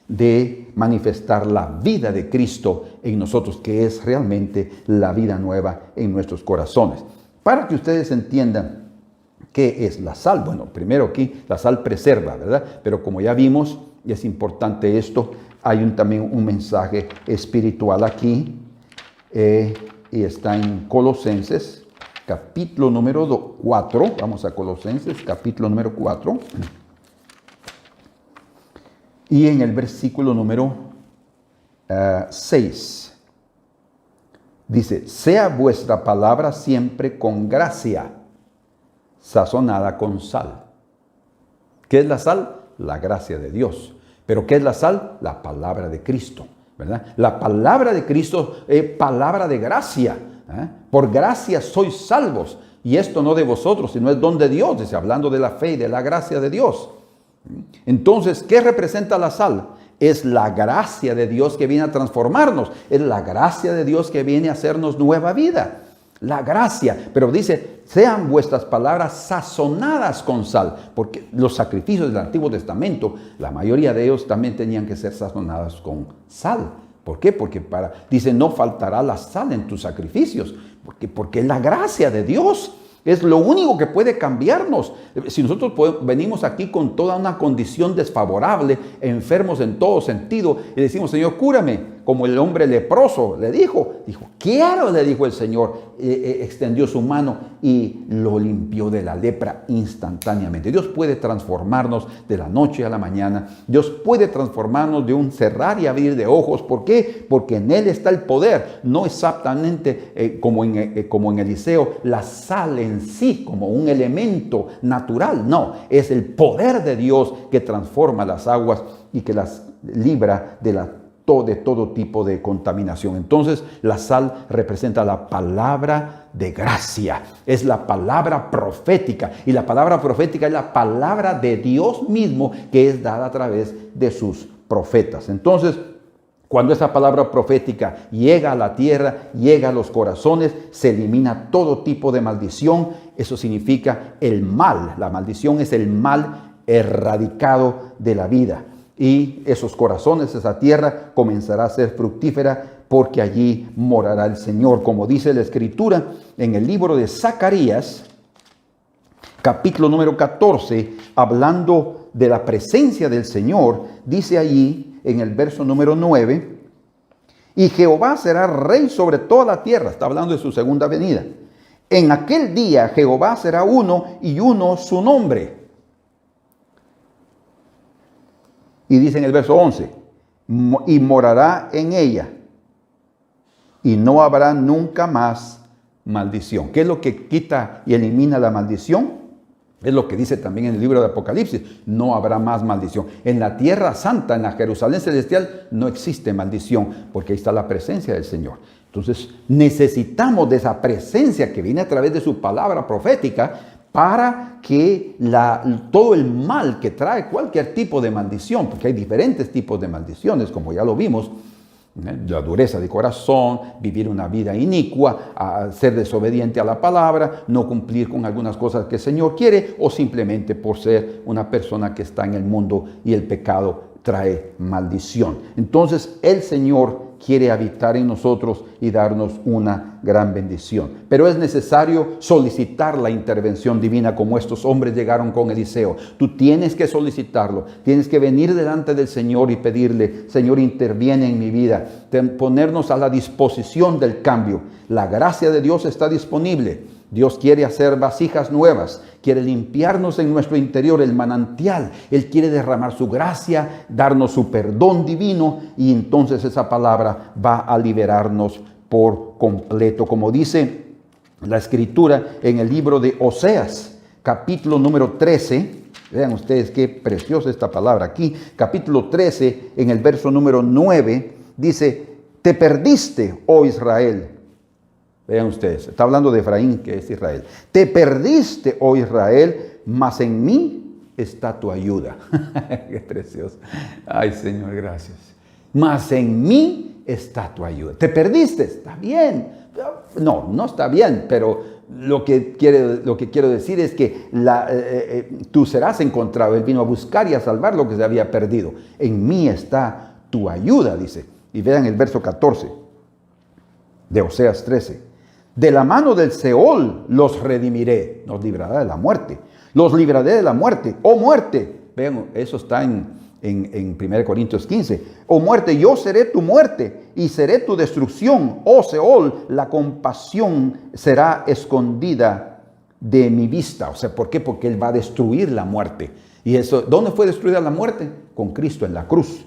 de manifestar la vida de Cristo en nosotros, que es realmente la vida nueva en nuestros corazones. Para que ustedes entiendan qué es la sal, bueno, primero aquí la sal preserva, ¿verdad? Pero como ya vimos, y es importante esto, hay también un mensaje espiritual aquí, y está en Colosenses, capítulo número 4, vamos a Colosenses, capítulo número 4, y en el versículo número 6, dice, sea vuestra palabra siempre con gracia, sazonada con sal. ¿Qué es la sal? La gracia de Dios. ¿Pero qué es la sal? La palabra de Cristo, ¿verdad? La palabra de Cristo es palabra de gracia. Por gracia sois salvos. Y esto no de vosotros, sino es don de Dios, dice, hablando de la fe y de la gracia de Dios. Entonces, ¿qué representa la sal? Es la gracia de Dios que viene a transformarnos. Es la gracia de Dios que viene a hacernos nueva vida. La gracia. Pero dice, sean vuestras palabras sazonadas con sal. Porque los sacrificios del Antiguo Testamento, la mayoría de ellos también tenían que ser sazonadas con sal. ¿Por qué? Porque dice, no faltará la sal en tus sacrificios. Porque es la gracia de Dios. Es lo único que puede cambiarnos. Si nosotros venimos aquí con toda una condición desfavorable, enfermos en todo sentido, y decimos, Señor, cúrame, como el hombre leproso le dijo, quiero, le dijo el Señor, extendió su mano y lo limpió de la lepra instantáneamente. Dios puede transformarnos de la noche a la mañana. Dios puede transformarnos de un cerrar y abrir de ojos. ¿Por qué? Porque en Él está el poder. No exactamente como en Eliseo, la sal en sí, como un elemento natural. No, es el poder de Dios que transforma las aguas y que las libra de todo tipo de contaminación. Entonces, la sal representa la palabra de gracia. Es la palabra profética. Y la palabra profética es la palabra de Dios mismo que es dada a través de sus profetas. Entonces, Cuando esa palabra profética llega a la tierra, llega a los corazones, se elimina todo tipo de maldición. Eso significa el mal. La maldición es el mal erradicado de la vida. Y esos corazones, esa tierra, comenzará a ser fructífera porque allí morará el Señor. Como dice la Escritura en el libro de Zacarías, capítulo número 14, hablando de la presencia del Señor, dice allí en el verso número 9, y Jehová será rey sobre toda la tierra. Está hablando de su segunda venida. En aquel día Jehová será uno y uno su nombre. Y dice en el verso 11, y morará en ella, y no habrá nunca más maldición. ¿Qué es lo que quita y elimina la maldición? Es lo que dice también en el libro de Apocalipsis. No habrá más maldición. En la tierra santa, en la Jerusalén celestial, no existe maldición, porque ahí está la presencia del Señor. Entonces necesitamos de esa presencia que viene a través de su palabra profética para que todo el mal que trae cualquier tipo de maldición, porque hay diferentes tipos de maldiciones, como ya lo vimos, la dureza de corazón, vivir una vida inicua, ser desobediente a la palabra, no cumplir con algunas cosas que el Señor quiere, o simplemente por ser una persona que está en el mundo y el pecado trae maldición. Entonces el Señor quiere habitar en nosotros y darnos una gran bendición. Pero es necesario solicitar la intervención divina, como estos hombres llegaron con Eliseo. Tú tienes que solicitarlo, tienes que venir delante del Señor y pedirle: Señor, interviene en mi vida, ponernos a la disposición del cambio. La gracia de Dios está disponible. Dios quiere hacer vasijas nuevas, quiere limpiarnos en nuestro interior, el manantial. Él quiere derramar su gracia, darnos su perdón divino, y entonces esa palabra va a liberarnos por completo. Como dice la Escritura en el libro de Oseas, capítulo número 13, vean ustedes qué preciosa esta palabra aquí, capítulo 13, en el verso número 9, dice: te perdiste, oh Israel. Vean ustedes, está hablando de Efraín, que es Israel. Te perdiste, oh Israel, mas en mí está tu ayuda. Qué precioso. Ay, Señor, gracias. Mas en mí está tu ayuda. Te perdiste, está bien. No está bien, pero lo que quiero decir es que tú serás encontrado. Él vino a buscar y a salvar lo que se había perdido. En mí está tu ayuda, dice. Y vean el verso 14 de Oseas 13. De la mano del Seol los redimiré, nos librará de la muerte. Los libraré de la muerte. Oh muerte, vean, eso está en 1 Corintios 15. Oh muerte, yo seré tu muerte y seré tu destrucción. Oh Seol, la compasión será escondida de mi vista. O sea, ¿por qué? Porque Él va a destruir la muerte. Y eso, ¿dónde fue destruida la muerte? Con Cristo en la cruz.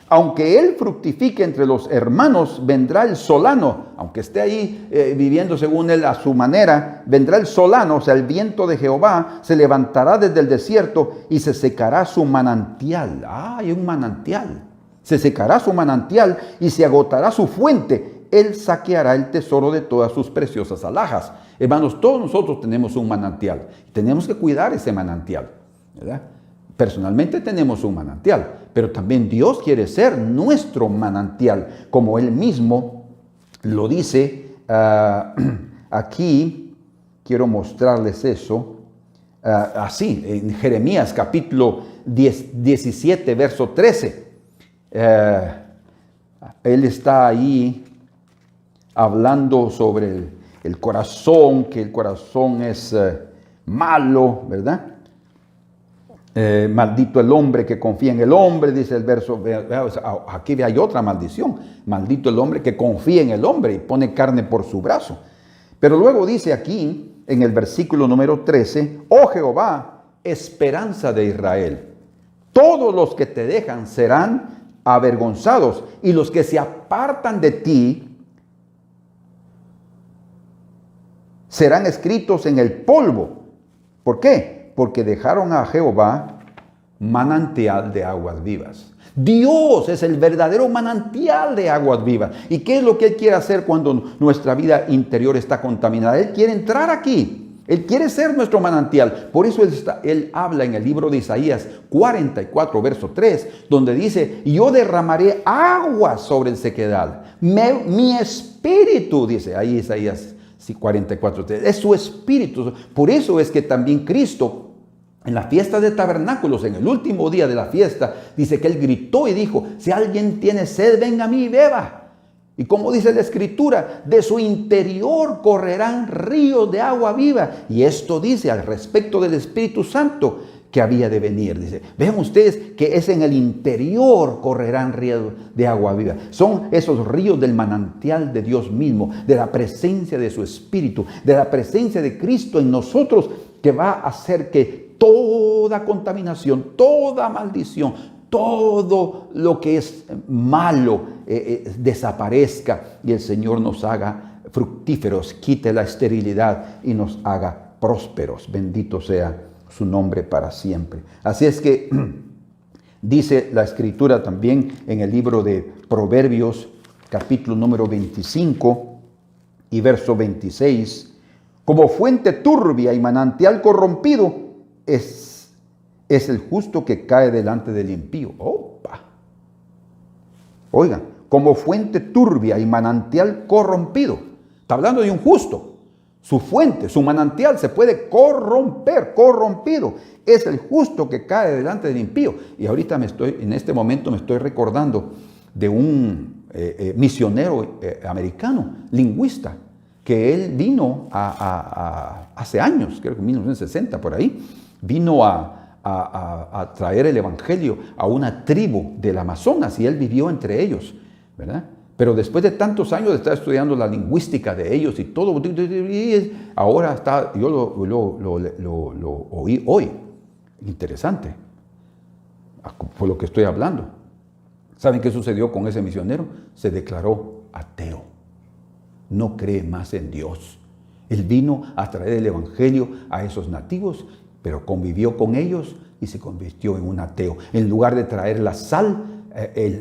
Aunque Él fructifique entre los hermanos, vendrá el solano. Aunque esté ahí viviendo según Él a su manera, vendrá el solano, o sea, el viento de Jehová se levantará desde el desierto y se secará su manantial. Hay un manantial. Se secará su manantial y se agotará su fuente. Él saqueará el tesoro de todas sus preciosas alhajas. Hermanos, todos nosotros tenemos un manantial. Tenemos que cuidar ese manantial, ¿verdad? Personalmente tenemos un manantial, pero también Dios quiere ser nuestro manantial, como Él mismo lo dice aquí. Quiero mostrarles eso así, en Jeremías capítulo 17, verso 13. Él está ahí hablando sobre el corazón, que el corazón es malo, ¿verdad? Maldito el hombre que confía en el hombre, dice el verso. Aquí hay otra maldición. Maldito el hombre que confía en el hombre y pone carne por su brazo. Pero luego dice aquí, en el versículo número 13, oh Jehová, esperanza de Israel, todos los que te dejan serán avergonzados, y los que se apartan de ti serán escritos en el polvo. ¿Por qué? Porque dejaron a Jehová manantial de aguas vivas. Dios es el verdadero manantial de aguas vivas. ¿Y qué es lo que Él quiere hacer cuando nuestra vida interior está contaminada? Él quiere entrar aquí Él quiere ser nuestro manantial. Por eso él habla en el libro de Isaías 44, verso 3, donde dice, yo derramaré agua sobre el sequedal. Mi espíritu, dice ahí Isaías 44, 3, es su espíritu. Por eso es que también Cristo, en la fiesta de tabernáculos, en el último día de la fiesta, dice que él gritó y dijo, si alguien tiene sed, venga a mí y beba. Y como dice la Escritura, de su interior correrán ríos de agua viva. Y esto dice al respecto del Espíritu Santo que había de venir. Dice, vean ustedes que es en el interior correrán ríos de agua viva. Son esos ríos del manantial de Dios mismo, de la presencia de su Espíritu, de la presencia de Cristo en nosotros, que va a hacer que toda contaminación, toda maldición, todo lo que es malo desaparezca y el Señor nos haga fructíferos, quite la esterilidad y nos haga prósperos. Bendito sea su nombre para siempre. Así es que dice la Escritura también en el libro de Proverbios, capítulo número 25 y verso 26, como fuente turbia y manantial corrompido es el justo que cae delante del impío. ¡Opa! Oigan, como fuente turbia y manantial corrompido. Está hablando de un justo. Su fuente, su manantial se puede corromper, corrompido. Es el justo que cae delante del impío. Y ahorita en este momento me estoy recordando de un misionero americano, lingüista, que él vino hace años, creo que en 1960 por ahí, vino a traer el evangelio a una tribu del Amazonas y él vivió entre ellos, ¿verdad? Pero después de tantos años de estar estudiando la lingüística de ellos y todo, ahora está, yo lo oí hoy, interesante, por lo que estoy hablando. ¿Saben qué sucedió con ese misionero? Se declaró ateo, no cree más en Dios. Él vino a traer el evangelio a esos nativos, pero convivió con ellos y se convirtió en un ateo. En lugar de traer la sal,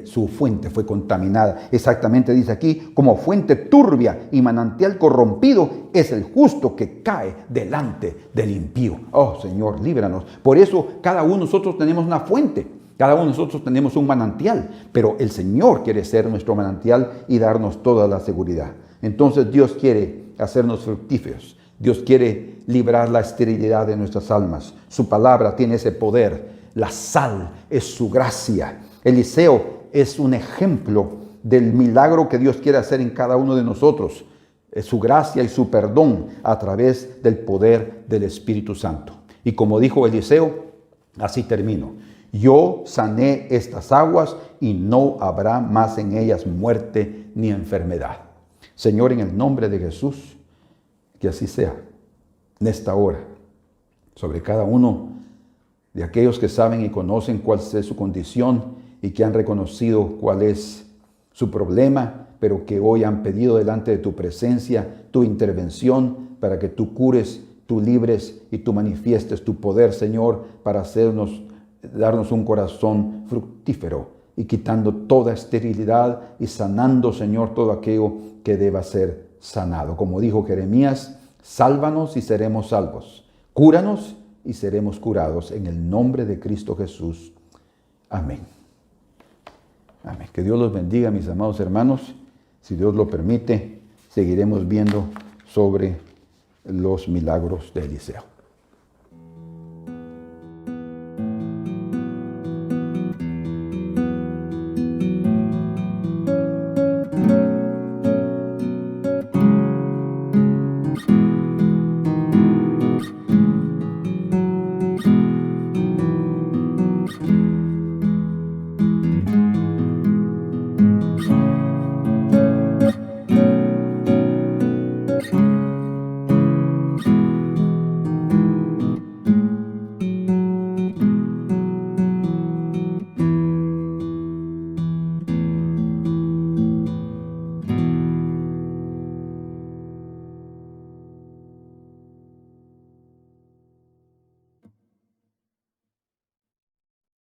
su fuente fue contaminada. Exactamente dice aquí, como fuente turbia y manantial corrompido es el justo que cae delante del impío. Oh Señor, líbranos. Por eso cada uno de nosotros tenemos una fuente, cada uno de nosotros tenemos un manantial, pero el Señor quiere ser nuestro manantial y darnos toda la seguridad. Entonces Dios quiere hacernos fructíferos. Dios quiere librar la esterilidad de nuestras almas. Su palabra tiene ese poder. La sal es su gracia. Eliseo es un ejemplo del milagro que Dios quiere hacer en cada uno de nosotros. Es su gracia y su perdón a través del poder del Espíritu Santo. Y como dijo Eliseo, así termino. Yo sané estas aguas y no habrá más en ellas muerte ni enfermedad. Señor, en el nombre de Jesús, que así sea, en esta hora, sobre cada uno de aquellos que saben y conocen cuál es su condición y que han reconocido cuál es su problema, pero que hoy han pedido delante de tu presencia tu intervención para que tú cures, tú libres y tú manifiestes tu poder, Señor, para darnos un corazón fructífero y quitando toda esterilidad y sanando, Señor, todo aquello que deba ser sanado. Como dijo Jeremías, sálvanos y seremos salvos. Cúranos y seremos curados en el nombre de Cristo Jesús. Amén. Amén. Que Dios los bendiga, mis amados hermanos. Si Dios lo permite, seguiremos viendo sobre los milagros de Eliseo.